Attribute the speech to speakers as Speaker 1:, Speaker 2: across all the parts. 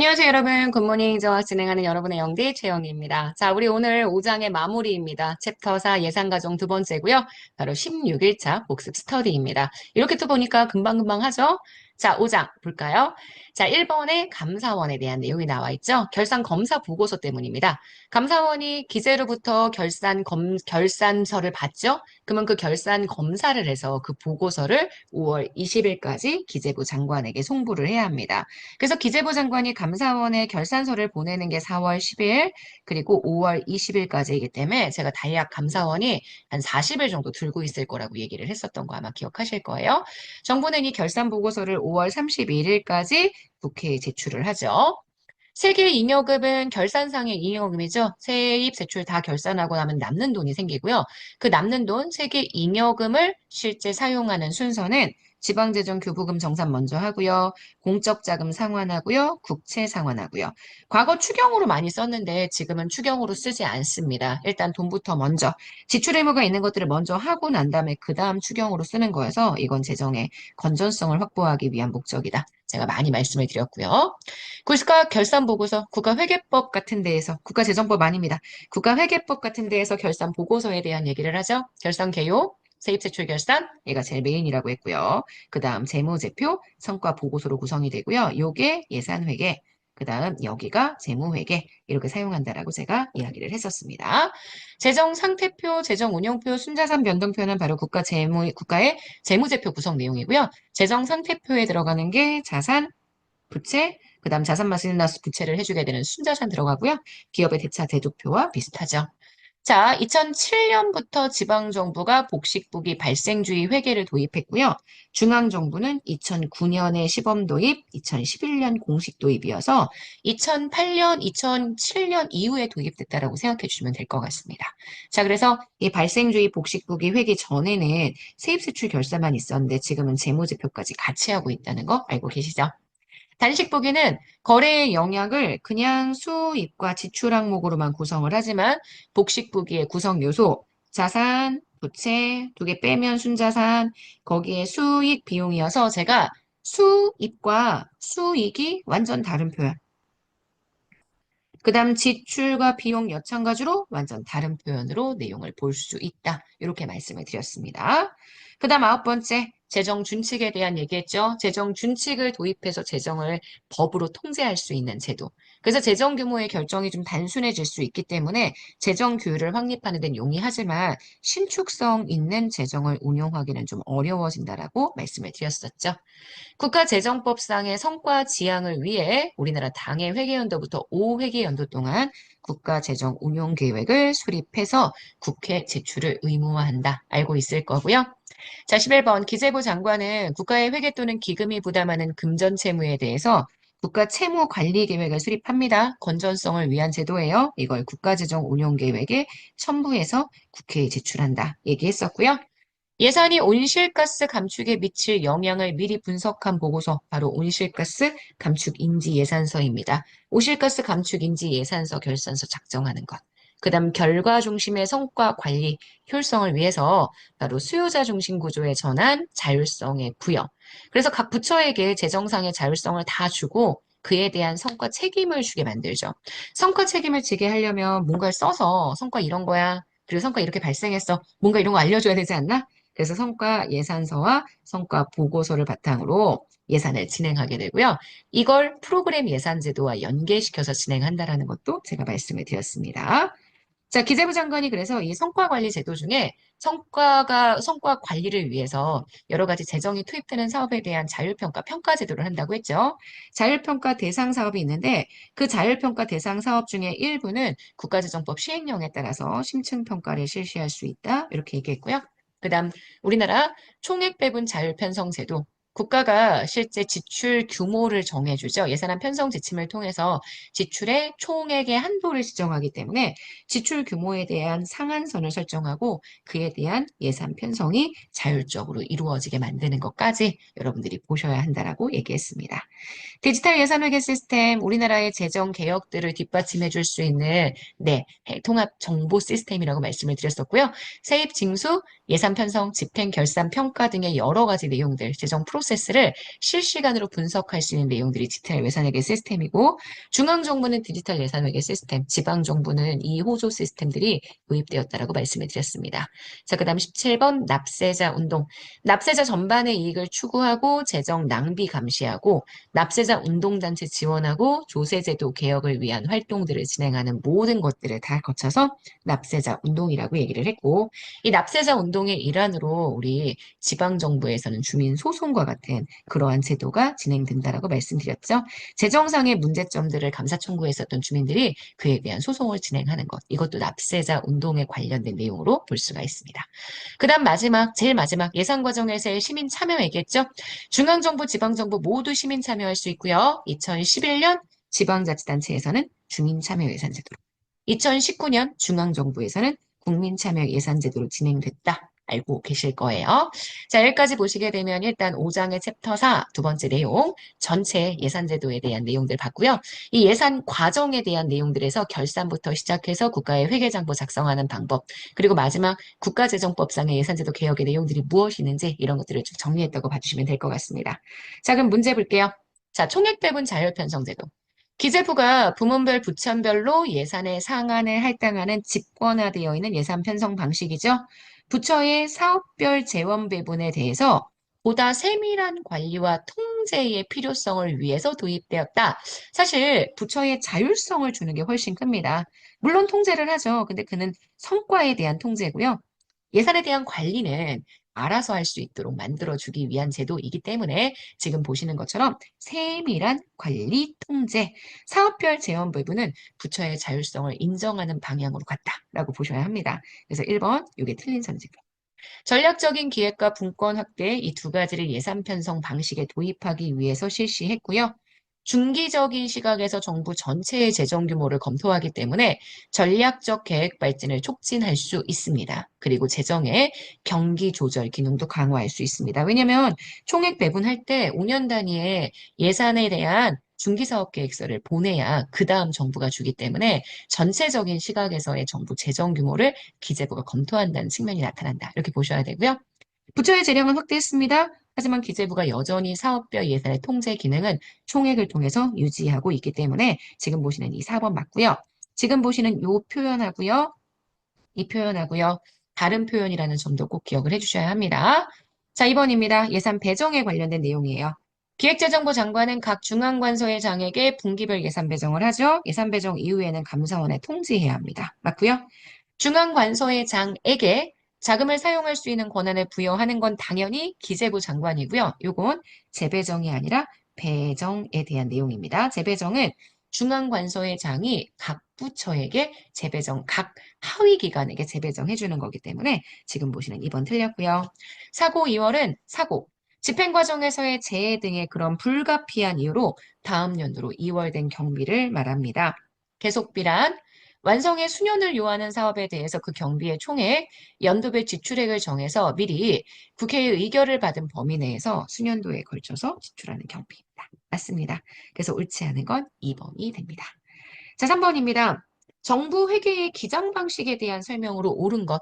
Speaker 1: 안녕하세요, 여러분. 굿모닝 저와 진행하는 여러분의 영디 최영희입니다. 자, 우리 오늘 5장의 마무리입니다. 챕터 4 예산과정 두 번째고요. 바로 16일차 복습 스터디입니다. 이렇게 또 보니까 금방금방 하죠? 자, 5장 볼까요? 자, 1번에 감사원에 대한 내용이 나와 있죠? 결산 검사 보고서 때문입니다. 감사원이 기재로부터 결산서를 받죠? 그러면 그 결산 검사를 해서 그 보고서를 5월 20일까지 기재부 장관에게 송부를 해야 합니다. 그래서 기재부 장관이 감사원에 결산서를 보내는 게 4월 10일 그리고 5월 20일까지이기 때문에 제가 대략 감사원이 한 40일 정도 들고 있을 거라고 얘기를 했었던 거 아마 기억하실 거예요. 정부는 이 결산 보고서를 5월 31일까지 국회에 제출을 하죠. 세계 잉여금은 결산상의 잉여금이죠. 세입, 세출 다 결산하고 나면 남는 돈이 생기고요. 그 남는 돈, 세계 잉여금을 실제 사용하는 순서는 지방재정교부금 정산 먼저 하고요. 공적자금 상환하고요. 국채 상환하고요. 과거 추경으로 많이 썼는데 지금은 추경으로 쓰지 않습니다. 일단 돈부터 먼저 지출 의무가 있는 것들을 먼저 하고 난 다음에 그 다음 추경으로 쓰는 거여서 이건 재정의 건전성을 확보하기 위한 목적이다. 제가 많이 말씀을 드렸고요. 국가결산보고서, 국가회계법 같은 데에서, 국가재정법 아닙니다. 국가회계법 같은 데에서 결산보고서에 대한 얘기를 하죠. 결산개요, 세입세출결산, 얘가 제일 메인이라고 했고요. 그 다음 재무제표, 성과보고서로 구성이 되고요. 요게 예산회계, 그 다음 여기가 재무회계 이렇게 사용한다라고 제가 이야기를 했었습니다. 재정상태표, 재정운용표, 순자산 변동표는 바로 국가의 재무제표 구성 내용이고요. 재정상태표에 들어가는 게 자산, 부채, 그 다음 자산 마이너스 부채를 해주게 되는 순자산 들어가고요. 기업의 대차 대조표와 비슷하죠. 자, 2007년부터 지방정부가 복식부기 발생주의 회계를 도입했고요. 중앙정부는 2009년에 시범 도입, 2011년 공식 도입이어서 2008년, 2007년 이후에 도입됐다라고 생각해 주시면 될 것 같습니다. 자, 그래서 이 발생주의 복식부기 회계 전에는 세입세출 결사만 있었는데 지금은 재무제표까지 같이 하고 있다는 거 알고 계시죠? 단식 보기는 거래의 영역을 그냥 수입과 지출 항목으로만 구성을 하지만 복식 보기의 구성 요소, 자산, 부채, 두 개 빼면 순자산, 거기에 수익 비용이어서 제가 수입과 수익이 완전 다른 표현. 그 다음 지출과 비용 여찬가지로 완전 다른 표현으로 내용을 볼 수 있다. 이렇게 말씀을 드렸습니다. 그 다음 9번째, 재정 준칙에 대한 얘기했죠. 재정 준칙을 도입해서 재정을 법으로 통제할 수 있는 제도. 그래서 재정 규모의 결정이 좀 단순해질 수 있기 때문에 재정 규율을 확립하는 데는 용이하지만 신축성 있는 재정을 운용하기는 좀 어려워진다라고 말씀을 드렸었죠. 국가재정법상의 성과 지향을 위해 우리나라 당의 회계연도부터 5회계연도 동안 국가재정 운용 계획을 수립해서 국회 제출을 의무화한다. 알고 있을 거고요. 자, 11번 기재부 장관은 국가의 회계 또는 기금이 부담하는 금전채무에 대해서 국가채무관리계획을 수립합니다. 건전성을 위한 제도예요. 이걸 국가재정운용계획에 첨부해서 국회에 제출한다. 얘기했었고요. 예산이 온실가스 감축에 미칠 영향을 미리 분석한 보고서, 바로 온실가스 감축 인지 예산서입니다. 온실가스 감축 인지 예산서 결산서 작성하는 것. 그다음 결과 중심의 성과 관리 효율성을 위해서 바로 수요자 중심 구조의 전환, 자율성의 부여. 그래서 각 부처에게 재정상의 자율성을 다 주고 그에 대한 성과 책임을 주게 만들죠. 성과 책임을 지게 하려면 뭔가를 써서 성과 이런 거야. 그리고 성과 이렇게 발생했어. 뭔가 이런 거 알려줘야 되지 않나? 그래서 성과 예산서와 성과 보고서를 바탕으로 예산을 진행하게 되고요. 이걸 프로그램 예산 제도와 연계시켜서 진행한다라는 것도 제가 말씀을 드렸습니다. 자, 기재부 장관이 그래서 이 성과 관리 제도 중에 성과 관리를 위해서 여러 가지 재정이 투입되는 사업에 대한 자율평가, 평가 제도를 한다고 했죠. 자율평가 대상 사업이 있는데 그 자율평가 대상 사업 중에 일부는 국가재정법 시행령에 따라서 심층평가를 실시할 수 있다. 이렇게 얘기했고요. 그다음 우리나라 총액 배분 자율 편성 제도. 국가가 실제 지출 규모를 정해주죠. 예산안 편성 지침을 통해서 지출의 총액의 한도를 지정하기 때문에 지출 규모에 대한 상한선을 설정하고 그에 대한 예산 편성이 자율적으로 이루어지게 만드는 것까지 여러분들이 보셔야 한다라고 얘기했습니다. 디지털 예산회계 시스템, 우리나라의 재정 개혁들을 뒷받침해 줄 수 있는 통합 정보 시스템이라고 말씀을 드렸었고요. 세입 징수, 예산 편성, 집행 결산 평가 등의 여러 가지 내용들, 재정 프로세스 프로세스를 실시간으로 분석할 수 있는 내용들이 디지털 예산회계 시스템이고 중앙정부는 디지털 예산회계 시스템, 지방정부는 이 호조 시스템들이 도입되었다라고 말씀을 드렸습니다. 자, 그다음 17번 납세자 운동. 납세자 전반의 이익을 추구하고 재정 낭비 감시하고 납세자 운동단체 지원하고 조세제도 개혁을 위한 활동들을 진행하는 모든 것들을 다 거쳐서 납세자 운동이라고 얘기를 했고 이 납세자 운동의 일환으로 우리 지방정부에서는 주민소송과 같은 그러한 제도가 진행된다라고 말씀드렸죠. 재정상의 문제점들을 감사 청구했었던 주민들이 그에 대한 소송을 진행하는 것. 이것도 납세자 운동에 관련된 내용으로 볼 수가 있습니다. 그다음 마지막, 제일 마지막 예산 과정에서의 시민 참여 얘기했죠. 중앙정부, 지방정부 모두 시민 참여할 수 있고요. 2011년 지방자치단체에서는 주민참여예산제도로, 2019년 중앙정부에서는 국민참여예산제도로 진행됐다. 알고 계실 거예요. 자, 여기까지 보시게 되면 일단 5장의 챕터 4 두 번째 내용, 전체 예산제도에 대한 내용들 봤고요. 이 예산 과정에 대한 내용들에서 결산부터 시작해서 국가의 회계장부 작성하는 방법, 그리고 마지막 국가재정법상의 예산제도 개혁의 내용들이 무엇이는지 이런 것들을 좀 정리했다고 봐주시면 될 것 같습니다. 자, 그럼 문제 볼게요. 자, 총액배분 자율편성제도. 기재부가 부문별 부처별로 예산의 상한을 할당하는 집권화되어 있는 예산 편성 방식이죠. 부처의 사업별 재원 배분에 대해서 보다 세밀한 관리와 통제의 필요성을 위해서 도입되었다. 사실 부처의 자율성을 주는 게 훨씬 큽니다. 물론 통제를 하죠. 근데 그는 성과에 대한 통제고요. 예산에 대한 관리는 알아서 할 수 있도록 만들어주기 위한 제도이기 때문에 지금 보시는 것처럼 세밀한 관리, 통제, 사업별 재원 배분은 부처의 자율성을 인정하는 방향으로 갔다라고 보셔야 합니다. 그래서 1번, 이게 틀린 선택입니다. 전략적인 기획과 분권 확대 이 두 가지를 예산 편성 방식에 도입하기 위해서 실시했고요. 중기적인 시각에서 정부 전체의 재정 규모를 검토하기 때문에 전략적 계획 발전을 촉진할 수 있습니다. 그리고 재정의 경기 조절 기능도 강화할 수 있습니다. 왜냐하면 총액 배분할 때 5년 단위의 예산에 대한 중기사업계획서를 보내야 그 다음 정부가 주기 때문에 전체적인 시각에서의 정부 재정 규모를 기재부가 검토한다는 측면이 나타난다. 이렇게 보셔야 되고요. 부처의 재량은 확대했습니다. 하지만 기재부가 여전히 사업별 예산의 통제 기능은 총액을 통해서 유지하고 있기 때문에 지금 보시는 이 4번 맞고요. 지금 보시는 이 표현하고요. 이 표현하고요. 다른 표현이라는 점도 꼭 기억을 해주셔야 합니다. 자, 2번입니다. 예산 배정에 관련된 내용이에요. 기획재정부 장관은 각 중앙관서의 장에게 분기별 예산 배정을 하죠. 예산 배정 이후에는 감사원에 통지해야 합니다. 맞고요. 중앙관서의 장에게 자금을 사용할 수 있는 권한을 부여하는 건 당연히 기재부 장관이고요. 요건 재배정이 아니라 배정에 대한 내용입니다. 재배정은 중앙관서의 장이 각 부처에게 재배정, 각 하위 기관에게 재배정해 주는 거기 때문에 지금 보시는 2번 틀렸고요. 사고 2월은 사고, 집행 과정에서의 재해 등의 그런 불가피한 이유로 다음 연도로 2월된 경비를 말합니다. 계속비란 완성에 수년을 요하는 사업에 대해서 그 경비의 총액, 연도별 지출액을 정해서 미리 국회의 의결을 받은 범위 내에서 수년도에 걸쳐서 지출하는 경비입니다. 맞습니다. 그래서 옳지 않은 건 2번이 됩니다. 자, 3번입니다. 정부 회계의 기장 방식에 대한 설명으로 옳은 것.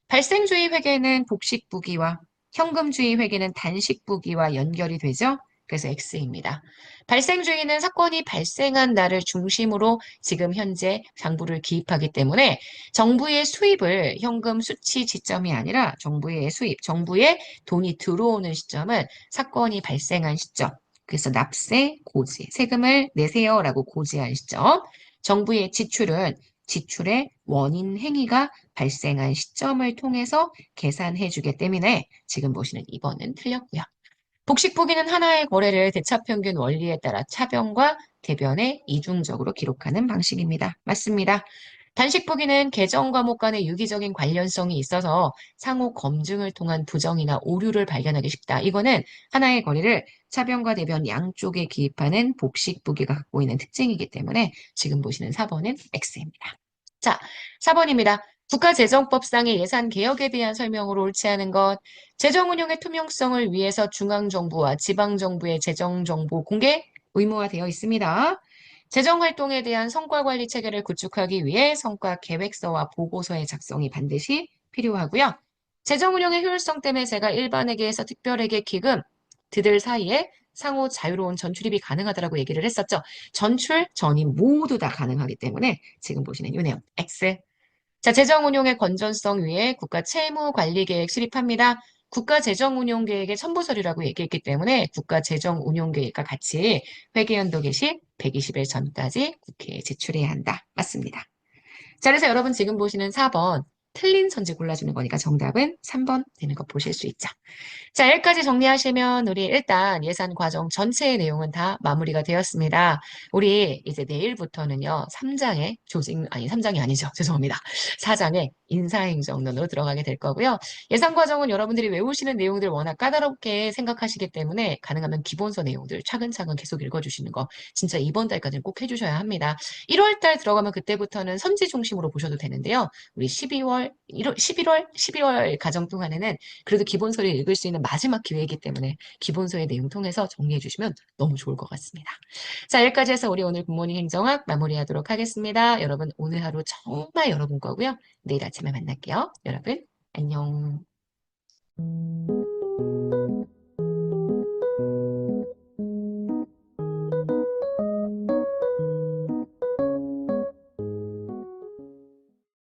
Speaker 1: 발생주의 회계는 복식부기와 현금주의 회계는 단식부기와 연결이 되죠. 그래서 X입니다. 발생주의는 사건이 발생한 날을 중심으로 지금 현재 장부를 기입하기 때문에 정부의 수입을 현금 수치 지점이 아니라 정부의 수입, 정부에 돈이 들어오는 시점은 사건이 발생한 시점. 그래서 납세, 고지, 세금을 내세요라고 고지한 시점. 정부의 지출은 지출의 원인 행위가 발생한 시점을 통해서 계산해 주기 때문에 지금 보시는 2번은 틀렸고요. 복식보기는 하나의 거래를 대차평균 원리에 따라 차변과 대변에 이중적으로 기록하는 방식입니다. 맞습니다. 단식보기는 계정 과목 간의 유기적인 관련성이 있어서 상호 검증을 통한 부정이나 오류를 발견하기 쉽다. 이거는 하나의 거래를 차변과 대변 양쪽에 기입하는 복식보기가 갖고 있는 특징이기 때문에 지금 보시는 4번은 X입니다. 자, 4번입니다. 국가재정법상의 예산 개혁에 대한 설명으로 옳지 않은 것. 재정 운용의 투명성을 위해서 중앙정부와 지방정부의 재정정보 공개 의무화되어 있습니다. 재정활동에 대한 성과관리 체계를 구축하기 위해 성과계획서와 보고서의 작성이 반드시 필요하고요. 재정 운용의 효율성 때문에 제가 일반회계에서 특별회계 기금 파트들사이에 상호 자유로운 전출입이 가능하다라고 얘기를 했었죠. 전출, 전입 모두 다 가능하기 때문에 지금 보시는 이 내용 X. 자, 재정운용의 건전성 위에 국가 채무관리계획 수립합니다. 국가재정운용계획의 첨부서류라고 얘기했기 때문에 국가재정운용계획과 같이 회계연도 개시 120일 전까지 국회에 제출해야 한다. 맞습니다. 자, 그래서 여러분 지금 보시는 4번 틀린 선지 골라주는 거니까 정답은 3번 되는 거 보실 수 있죠. 자, 여기까지 정리하시면 우리 일단 예산 과정 전체의 내용은 다 마무리가 되었습니다. 우리 이제 내일부터는요, 3장의 아니, 3장이 아니죠. 죄송합니다. 4장의 인사행정론으로 들어가게 될 거고요. 예산 과정은 여러분들이 외우시는 내용들 워낙 까다롭게 생각하시기 때문에 가능하면 기본서 내용들 차근차근 계속 읽어주시는 거 진짜 이번 달까지는 꼭 해주셔야 합니다. 1월 달 들어가면 그때부터는 선지 중심으로 보셔도 되는데요. 우리 11월 가정 동안에는 그래도 기본서를 읽을 수 있는 마지막 기회이기 때문에 기본서의 내용 통해서 정리해 주시면 너무 좋을 것 같습니다. 자, 여기까지 해서 우리 오늘 굿모닝 행정학 마무리하도록 하겠습니다. 여러분 오늘 하루 정말 여러분 거고요. 내일 아침에 만날게요. 여러분 안녕.